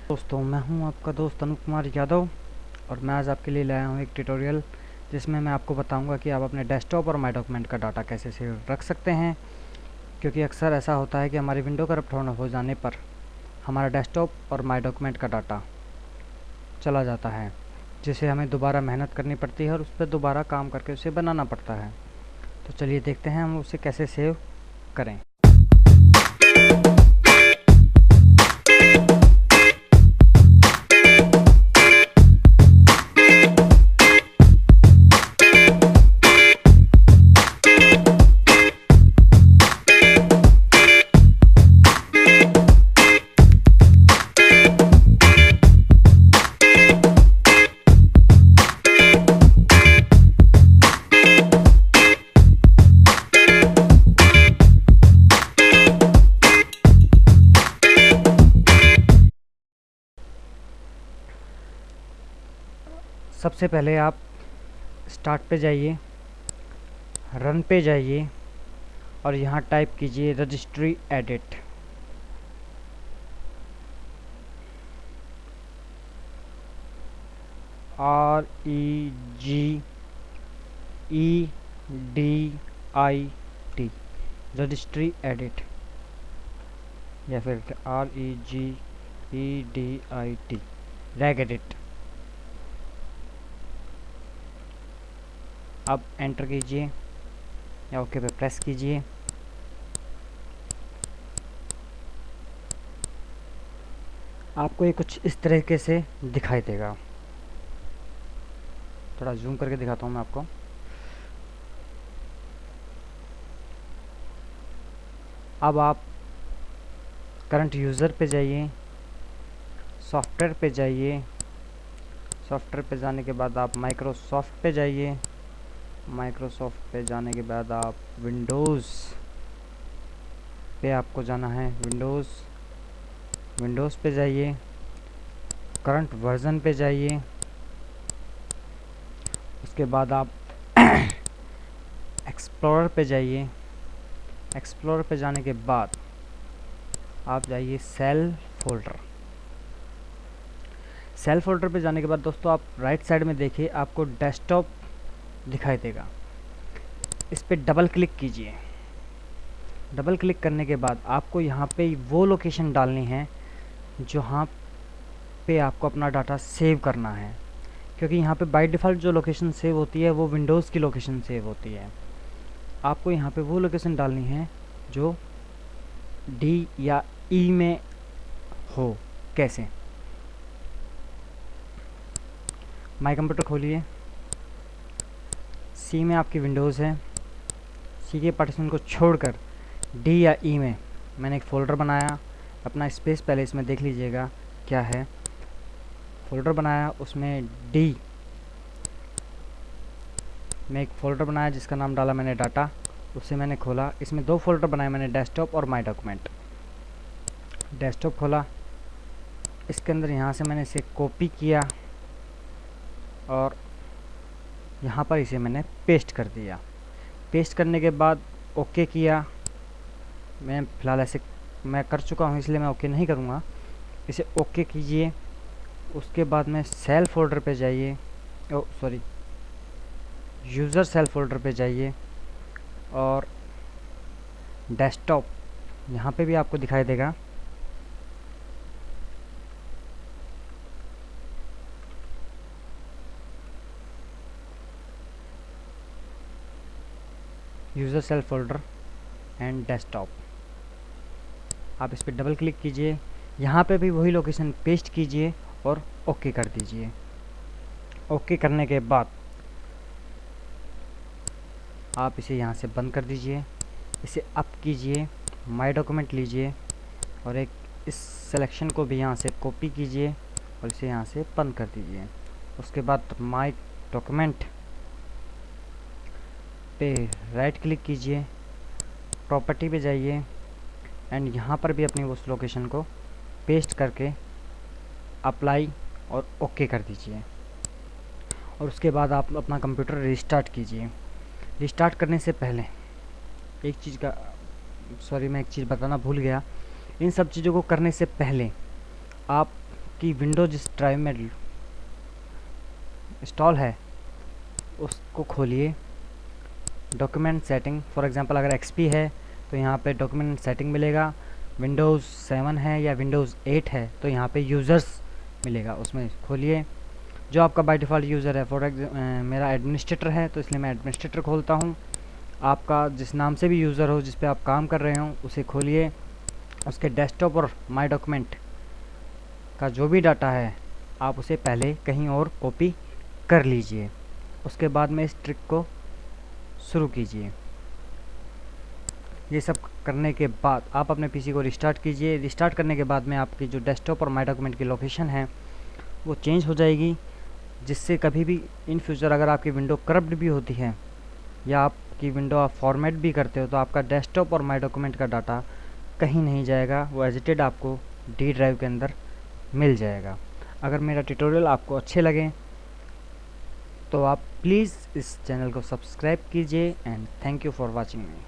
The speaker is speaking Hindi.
दोस्तों, मैं हूं आपका दोस्त अनूप कुमार यादव और मैं आज आपके लिए लाया हूं एक ट्यूटोरियल जिसमें मैं आपको बताऊंगा कि आप अपने डेस्कटॉप और माई डॉक्यूमेंट का डाटा कैसे सेव रख सकते हैं। क्योंकि अक्सर ऐसा होता है कि हमारी विंडो करप्ट हो जाने पर हमारा डेस्कटॉप और माई डॉक्यूमेंट का डाटा चला जाता है, जिसे हमें दोबारा मेहनत करनी पड़ती है और उस पर दोबारा काम करके उसे बनाना पड़ता है। तो चलिए देखते हैं हम उसे कैसे सेव करें। सबसे पहले आप स्टार्ट पे जाइए, रन पे जाइए और यहाँ टाइप कीजिए registry edit. REGEDIT registry edit, या फिर REGEDIT रैग एडिट। अब एंटर कीजिए या ओके पे प्रेस कीजिए। आपको ये कुछ इस तरीके से दिखाई देगा। थोड़ा जूम करके दिखाता हूँ मैं आपको। अब आप करंट यूज़र पे जाइए, सॉफ्टवेयर पे जाइए, सॉफ्टवेयर पे जाने के बाद आप माइक्रोसॉफ्ट पे जाइए, माइक्रोसॉफ्ट पे जाने के बाद आप विंडोज़ पे आपको जाना है। विंडोज़ पे जाइए, करंट वर्जन पे जाइए। उसके बाद आप एक्सप्लोरर पे जाइए। एक्सप्लोरर पे जाने के बाद आप जाइए सेल फोल्डर। सेल फोल्डर पे जाने के बाद दोस्तों आप राइट साइड में देखिए, आपको डेस्कटॉप दिखाई देगा। इस पे डबल क्लिक कीजिए। डबल क्लिक करने के बाद आपको यहाँ पे वो लोकेशन डालनी है जहाँ पे आपको अपना डाटा सेव करना है। क्योंकि यहाँ पे बाय डिफ़ॉल्ट जो लोकेशन सेव होती है वो विंडोज़ की लोकेशन सेव होती है। आपको यहाँ पे वो लोकेशन डालनी है जो डी या ई में हो। कैसे? माई कंप्यूटर खोलिए, सी में आपकी विंडोज़ है, सी के पार्टीशन को छोड़कर डी या ई में मैंने एक फ़ोल्डर बनाया। अपना स्पेस पहले इसमें देख लीजिएगा क्या है। फ़ोल्डर बनाया, उसमें डी में एक फ़ोल्डर बनाया जिसका नाम डाला मैंने डाटा। उसे मैंने खोला। इसमें दो फ़ोल्डर बनाए मैंने, डेस्कटॉप और माई डॉक्यूमेंट। डेस्कटॉप खोला, इसके अंदर यहाँ से मैंने इसे कॉपी किया और यहाँ पर इसे मैंने पेस्ट कर दिया। पेस्ट करने के बाद ओके किया। मैं फ़िलहाल ऐसे मैं कर चुका हूँ इसलिए मैं ओके नहीं करूँगा। इसे ओके कीजिए। उसके बाद में सेल फोल्डर पे जाइए, यूज़र सेल फोल्डर पे जाइए और डेस्कटॉप यहाँ पे भी आपको दिखाई देगा। User cell folder and desktop, आप इस पर डबल क्लिक कीजिए। यहाँ पे भी वही लोकेशन पेस्ट कीजिए और ओके कर दीजिए। ओके करने के बाद आप इसे यहाँ से बंद कर दीजिए। इसे अप कीजिए, माई डॉक्यूमेंट लीजिए और एक इस सिलेक्शन को भी यहाँ से कॉपी कीजिए और इसे यहाँ से बंद कर दीजिए। उसके बाद माई डॉक्यूमेंट पे राइट क्लिक कीजिए, प्रॉपर्टी पे जाइए एंड यहाँ पर भी अपनी उस लोकेशन को पेस्ट करके अप्लाई और ओके कर दीजिए। और उसके बाद आप अपना कंप्यूटर रिस्टार्ट कीजिए। रिस्टार्ट करने से पहले एक चीज़ का मैं एक चीज़ बताना भूल गया। इन सब चीज़ों को करने से पहले आप आपकी विंडो जिस ड्राइव में इंस्टॉल है उसको खोलिए। डॉक्यूमेंट सेटिंग, फॉर एग्जांपल अगर एक्सपी है तो यहाँ पे डॉक्यूमेंट सेटिंग मिलेगा। विंडोज़ 7 है या विंडोज़ 8 है तो यहाँ पे यूज़र्स मिलेगा, उसमें खोलिए। जो आपका बाय डिफ़ॉल्ट यूज़र है, फॉर मेरा एडमिनिस्ट्रेटर है तो इसलिए मैं एडमिनिस्ट्रेटर खोलता हूँ। आपका जिस नाम से भी यूज़र हो, जिस पे आप काम कर रहे हो, उसे खोलिए। उसके डेस्कटॉप और माय डॉक्यूमेंट का जो भी डाटा है आप उसे पहले कहीं और कॉपी कर लीजिए। उसके बाद में इस ट्रिक को शुरू कीजिए। ये सब करने के बाद आप अपने पीसी को रिस्टार्ट कीजिए। रिस्टार्ट करने के बाद में आपकी जो डेस्कटॉप और माय डॉक्यूमेंट की लोकेशन है वो चेंज हो जाएगी, जिससे कभी भी इन फ्यूचर अगर आपकी विंडो करप्ट भी होती है या आपकी विंडो आप फॉर्मेट भी करते हो तो आपका डेस्कटॉप और माय डॉक्यूमेंट का डाटा कहीं नहीं जाएगा, वो एज इट इज आपको डी ड्राइव के अंदर मिल जाएगा। अगर मेरा ट्यूटोरियल आपको अच्छे लगे तो आप प्लीज़ इस चैनल को सब्सक्राइब कीजिए and thank you for watching me.